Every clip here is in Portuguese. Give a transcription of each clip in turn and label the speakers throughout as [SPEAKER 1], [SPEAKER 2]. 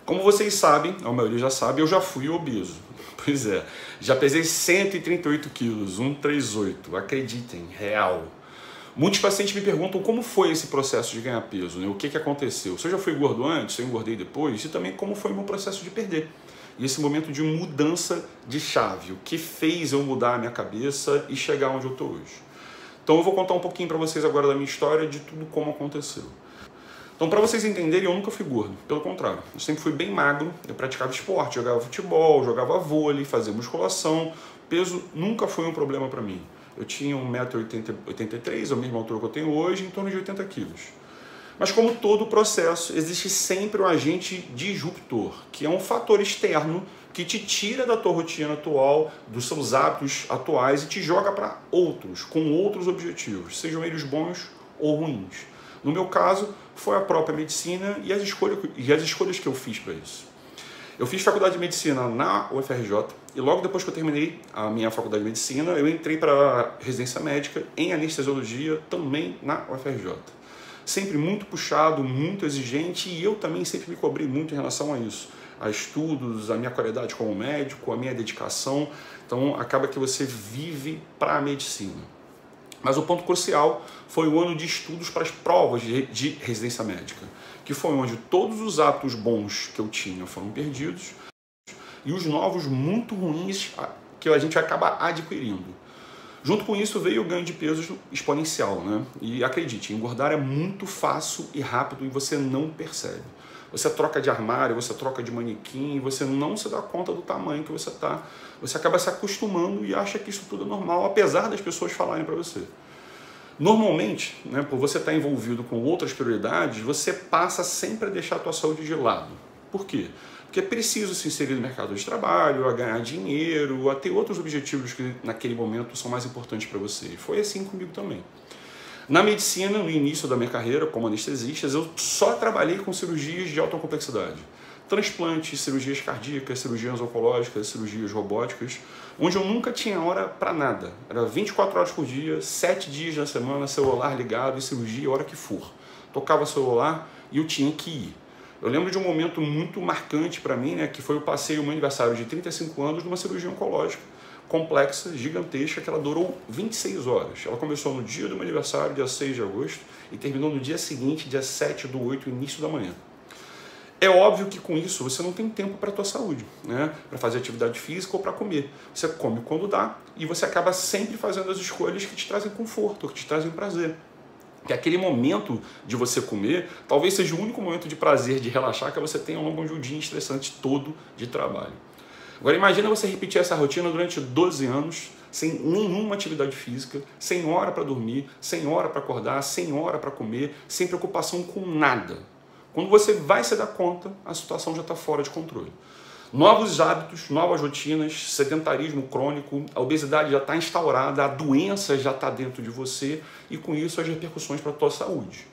[SPEAKER 1] Como vocês sabem, a maioria já sabe, eu já fui obeso. Pois é, já pesei 138 quilos, 138, acreditem, real. Muitos pacientes me perguntam como foi esse processo de ganhar peso, né? O que aconteceu. Se eu já fui gordo antes, se eu engordei depois, e também como foi o meu processo de perder. E esse momento de mudança de chave, o que fez eu mudar a minha cabeça e chegar onde eu estou hoje. Então eu vou contar um pouquinho para vocês agora da minha história, de tudo como aconteceu. Então, para vocês entenderem, eu nunca fui gordo, pelo contrário. Eu sempre fui bem magro, eu praticava esporte, jogava futebol, jogava vôlei, fazia musculação. Peso nunca foi um problema para mim. Eu tinha 1,83 m, a mesma altura que eu tenho hoje, em torno de 80 quilos. Mas como todo processo, existe sempre um agente disruptor, que é um fator externo que te tira da tua rotina atual, dos seus hábitos atuais e te joga para outros, com outros objetivos, sejam eles bons ou ruins. No meu caso, foi a própria medicina e as escolhas que eu fiz para isso. Eu fiz faculdade de medicina na UFRJ e logo depois que eu terminei a minha faculdade de medicina, eu entrei para a residência médica em anestesiologia também na UFRJ. Sempre muito puxado, muito exigente e eu também sempre me cobrei muito em relação a isso. A estudos, a minha qualidade como médico, a minha dedicação. Então acaba que você vive para a medicina. Mas o ponto crucial foi o ano de estudos para as provas de residência médica, que foi onde todos os hábitos bons que eu tinha foram perdidos e os novos muito ruins que a gente acaba adquirindo. Junto com isso veio o ganho de peso exponencial, né? E acredite, engordar é muito fácil e rápido e você não percebe. Você troca de armário, você troca de manequim, você não se dá conta do tamanho que você está. Você acaba se acostumando e acha que isso tudo é normal, apesar das pessoas falarem para você. Normalmente, né, por você estar envolvido com outras prioridades, você passa sempre a deixar a tua saúde de lado. Por quê? Porque é preciso se inserir no mercado de trabalho, a ganhar dinheiro, a ter outros objetivos que naquele momento são mais importantes para você. E foi assim comigo também. Na medicina, no início da minha carreira como anestesista, eu só trabalhei com cirurgias de alta complexidade. Transplantes, cirurgias cardíacas, cirurgias oncológicas, cirurgias robóticas, onde eu nunca tinha hora para nada. Era 24 horas por dia, 7 dias na semana, celular ligado e cirurgia a hora que for. Tocava o celular e eu tinha que ir. Eu lembro de um momento muito marcante para mim, né, que foi eu passei o meu aniversário de 35 anos numa cirurgia oncológica complexa, gigantesca, que ela durou 26 horas. Ela começou no dia do meu aniversário, dia 6 de agosto, e terminou no dia seguinte, dia 7/8, início da manhã. É óbvio que com isso você não tem tempo para a tua saúde, né? Para fazer atividade física ou para comer. Você come quando dá e você acaba sempre fazendo as escolhas que te trazem conforto, que te trazem prazer. Que aquele momento de você comer talvez seja o único momento de prazer, de relaxar que você tem ao longo de um dia estressante todo de trabalho. Agora imagina você repetir essa rotina durante 12 anos, sem nenhuma atividade física, sem hora para dormir, sem hora para acordar, sem hora para comer, sem preocupação com nada. Quando você vai se dar conta, a situação já está fora de controle. Novos hábitos, novas rotinas, sedentarismo crônico, a obesidade já está instaurada, a doença já está dentro de você e com isso as repercussões para a tua saúde.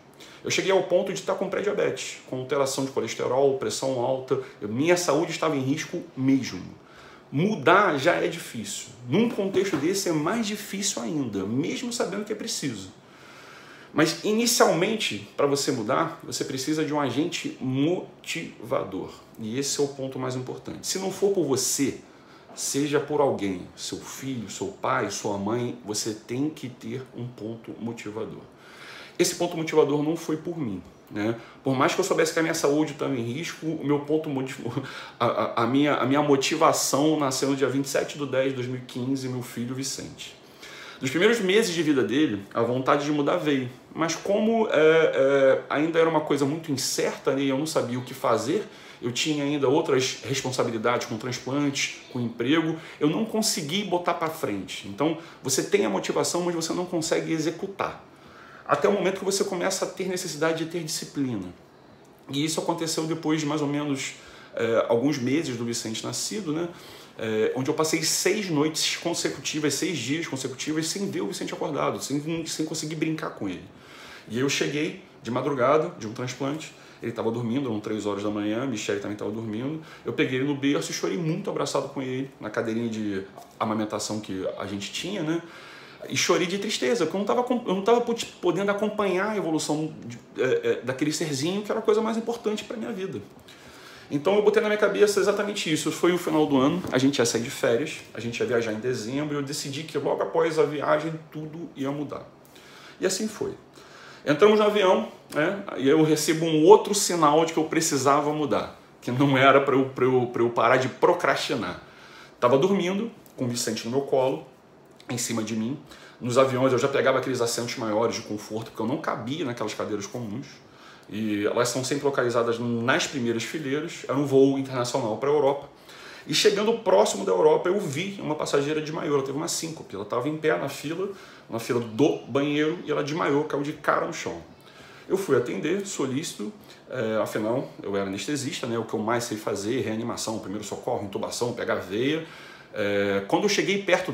[SPEAKER 1] Eu cheguei ao ponto de estar com pré-diabetes, com alteração de colesterol, pressão alta, minha saúde estava em risco mesmo. Mudar já é difícil. Num contexto desse é mais difícil ainda, mesmo sabendo que é preciso. Mas inicialmente, para você mudar, você precisa de um agente motivador. E esse é o ponto mais importante. Se não for por você, seja por alguém, seu filho, seu pai, sua mãe, você tem que ter um ponto motivador. Esse ponto motivador não foi por mim, né? Por mais que eu soubesse que a minha saúde estava em risco, o meu ponto a minha motivação nasceu no dia 27/10/2015, meu filho Vicente. Nos primeiros meses de vida dele, a vontade de mudar veio, mas como ainda era uma coisa muito incerta, né, e eu não sabia o que fazer, eu tinha ainda outras responsabilidades com transplantes, com emprego, eu não consegui botar para frente. Então, você tem a motivação, mas você não consegue executar. Até o momento que você começa a ter necessidade de ter disciplina. E isso aconteceu depois de mais ou menos alguns meses do Vicente nascido, né? Onde eu passei 6 noites consecutivas, 6 dias consecutivos, sem ver o Vicente acordado, sem conseguir brincar com ele. E aí eu cheguei de madrugada, de um transplante, ele estava dormindo, eram 3 horas da manhã, Michele também estava dormindo, eu peguei ele no berço e chorei muito abraçado com ele, na cadeirinha de amamentação que a gente tinha, né? E chorei de tristeza, porque eu não estava podendo acompanhar a evolução daquele serzinho, que era a coisa mais importante para a minha vida. Então eu botei na minha cabeça exatamente isso. Foi o final do ano, a gente ia sair de férias, a gente ia viajar em dezembro, e eu decidi que logo após a viagem tudo ia mudar. E assim foi. Entramos no avião, né, e eu recebo um outro sinal de que eu precisava mudar, que não era para eu parar de procrastinar. Estava dormindo, com o Vicente no meu colo, em cima de mim. Nos aviões eu já pegava aqueles assentos maiores de conforto, porque eu não cabia naquelas cadeiras comuns. E elas são sempre localizadas nas primeiras fileiras. Era um voo internacional para a Europa. E chegando próximo da Europa, eu vi uma passageira desmaiou. Ela teve uma síncope. Ela estava em pé na fila do banheiro, e ela desmaiou, caiu de cara no chão. Eu fui atender, solícito, afinal, eu era anestesista, né, o que eu mais sei fazer, reanimação, primeiro socorro, intubação, pegar veia. Quando eu cheguei perto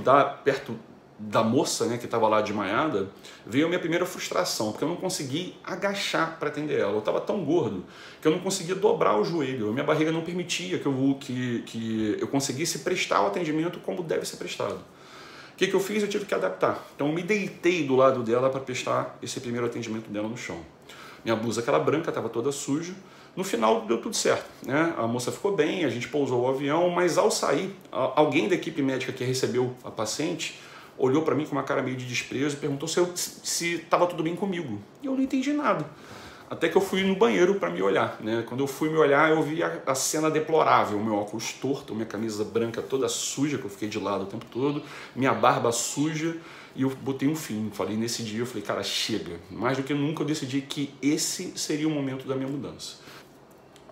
[SPEAKER 1] da moça, né, que estava lá desmaiada, veio a minha primeira frustração, porque eu não consegui agachar para atender ela. Eu estava tão gordo que eu não conseguia dobrar o joelho, a minha barriga não permitia que eu conseguisse prestar o atendimento como deve ser prestado. O que eu fiz? Eu tive que adaptar. Então eu me deitei do lado dela para prestar esse primeiro atendimento dela no chão. Minha blusa, aquela branca, estava toda suja. No final deu tudo certo, né? A moça ficou bem, a gente pousou o avião, mas ao sair, alguém da equipe médica que recebeu a paciente olhou para mim com uma cara meio de desprezo e perguntou se estava tudo bem comigo. E eu não entendi nada. Até que eu fui no banheiro para me olhar, né? Quando eu fui me olhar, eu vi a cena deplorável, meu óculos torto, minha camisa branca toda suja, que eu fiquei de lado o tempo todo, minha barba suja, e eu botei um fim. Nesse dia eu falei, cara, chega. Mais do que nunca eu decidi que esse seria o momento da minha mudança.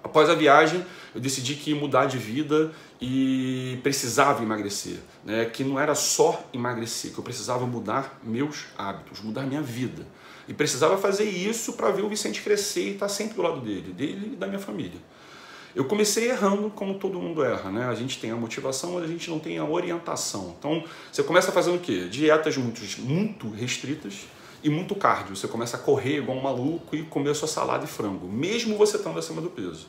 [SPEAKER 1] Após a viagem, eu decidi que ia mudar de vida e precisava emagrecer, né? Que não era só emagrecer, que eu precisava mudar meus hábitos, mudar minha vida. E precisava fazer isso para ver o Vicente crescer e estar sempre do lado dele e da minha família. Eu comecei errando, como todo mundo erra, né? A gente tem a motivação, mas a gente não tem a orientação. Então, você começa fazendo o quê? Dietas muito restritas e muito cardio. Você começa a correr igual um maluco e comer a sua salada e frango, mesmo você estando acima do peso.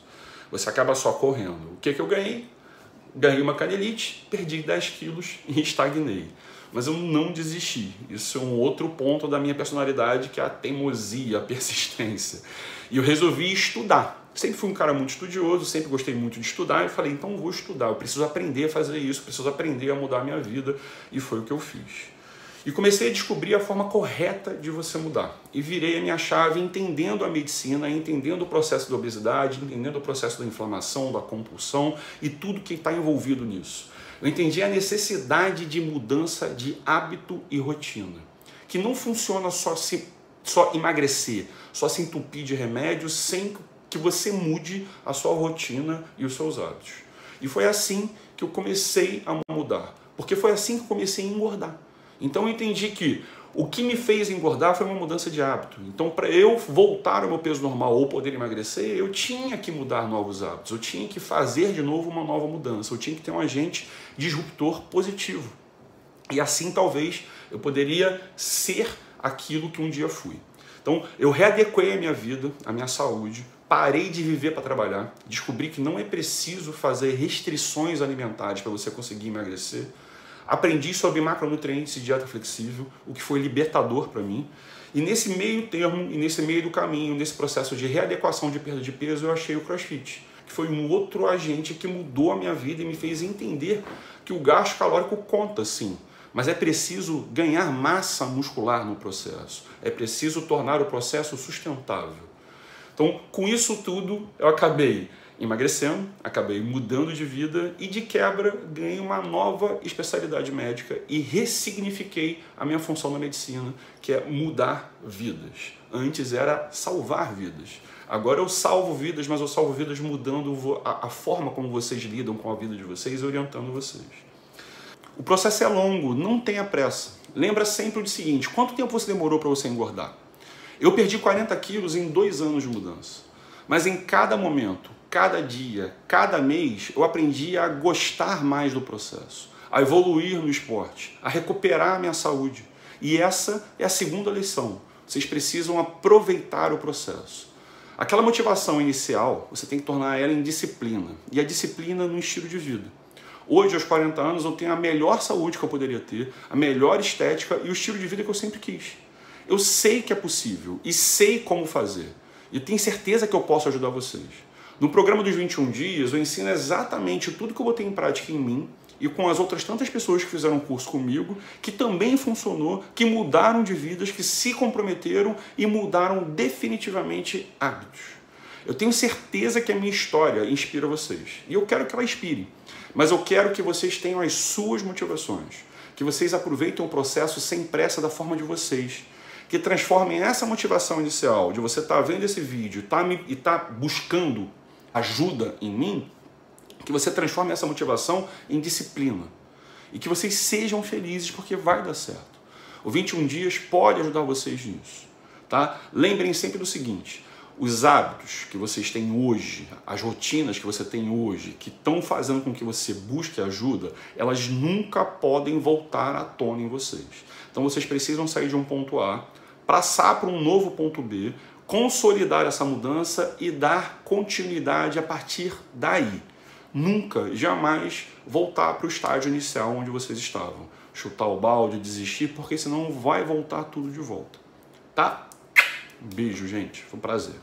[SPEAKER 1] Você acaba só correndo. O que eu ganhei? Ganhei uma canelite, perdi 10 quilos e estagnei. Mas eu não desisti. Isso é um outro ponto da minha personalidade, que é a teimosia, a persistência. E eu resolvi estudar. Sempre fui um cara muito estudioso, sempre gostei muito de estudar, e falei, então vou estudar, eu preciso aprender a fazer isso, preciso aprender a mudar a minha vida, e foi o que eu fiz. E comecei a descobrir a forma correta de você mudar. E virei a minha chave entendendo a medicina, entendendo o processo da obesidade, entendendo o processo da inflamação, da compulsão e tudo que está envolvido nisso. Eu entendi a necessidade de mudança de hábito e rotina, que não funciona só emagrecer, só se entupir de remédios, sem que você mude a sua rotina e os seus hábitos. E foi assim que eu comecei a mudar, porque foi assim que eu comecei a engordar. Então eu entendi que o que me fez engordar foi uma mudança de hábito. Então, para eu voltar ao meu peso normal ou poder emagrecer, eu tinha que mudar novos hábitos, eu tinha que fazer de novo uma nova mudança, eu tinha que ter um agente disruptor positivo. E assim, talvez, eu poderia ser aquilo que um dia fui. Então, eu readequei a minha vida, a minha saúde, parei de viver para trabalhar, descobri que não é preciso fazer restrições alimentares para você conseguir emagrecer. Aprendi sobre macronutrientes e dieta flexível, o que foi libertador para mim. E nesse meio termo, e nesse meio do caminho, nesse processo de readequação de perda de peso, eu achei o CrossFit, que foi um outro agente que mudou a minha vida e me fez entender que o gasto calórico conta sim, mas é preciso ganhar massa muscular no processo, é preciso tornar o processo sustentável. Então, com isso tudo, eu acabei emagrecendo, acabei mudando de vida e de quebra ganhei uma nova especialidade médica e ressignifiquei a minha função na medicina, que é mudar vidas. Antes era salvar vidas. Agora eu salvo vidas, mas eu salvo vidas mudando a forma como vocês lidam com a vida de vocês e orientando vocês. O processo é longo, não tenha pressa. Lembra sempre o seguinte, quanto tempo você demorou para você engordar? Eu perdi 40 quilos em 2 anos de mudança. Mas em cada momento, cada dia, cada mês, eu aprendi a gostar mais do processo, a evoluir no esporte, a recuperar a minha saúde. E essa é a segunda lição. Vocês precisam aproveitar o processo. Aquela motivação inicial, você tem que tornar ela em disciplina. E a disciplina no estilo de vida. Hoje, aos 40 anos, eu tenho a melhor saúde que eu poderia ter, a melhor estética e o estilo de vida que eu sempre quis. Eu sei que é possível e sei como fazer. E tenho certeza que eu posso ajudar vocês. No programa dos 21 dias, eu ensino exatamente tudo que eu botei em prática em mim e com as outras tantas pessoas que fizeram o curso comigo, que também funcionou, que mudaram de vidas, que se comprometeram e mudaram definitivamente hábitos. Eu tenho certeza que a minha história inspira vocês. E eu quero que ela inspire. Mas eu quero que vocês tenham as suas motivações. Que vocês aproveitem o processo sem pressa da forma de vocês. Que transformem essa motivação inicial de você estar vendo esse vídeo e tá buscando ajuda em mim, que você transforme essa motivação em disciplina. E que vocês sejam felizes porque vai dar certo. O 21 dias pode ajudar vocês nisso. Tá? Lembrem sempre do seguinte, os hábitos que vocês têm hoje, as rotinas que você tem hoje, que estão fazendo com que você busque ajuda, elas nunca podem voltar à tona em vocês. Então vocês precisam sair de um ponto A, passar para um novo ponto B, consolidar essa mudança e dar continuidade a partir daí. Nunca, jamais voltar para o estágio inicial onde vocês estavam. Chutar o balde, desistir, porque senão vai voltar tudo de volta. Tá? Beijo, gente. Foi um prazer.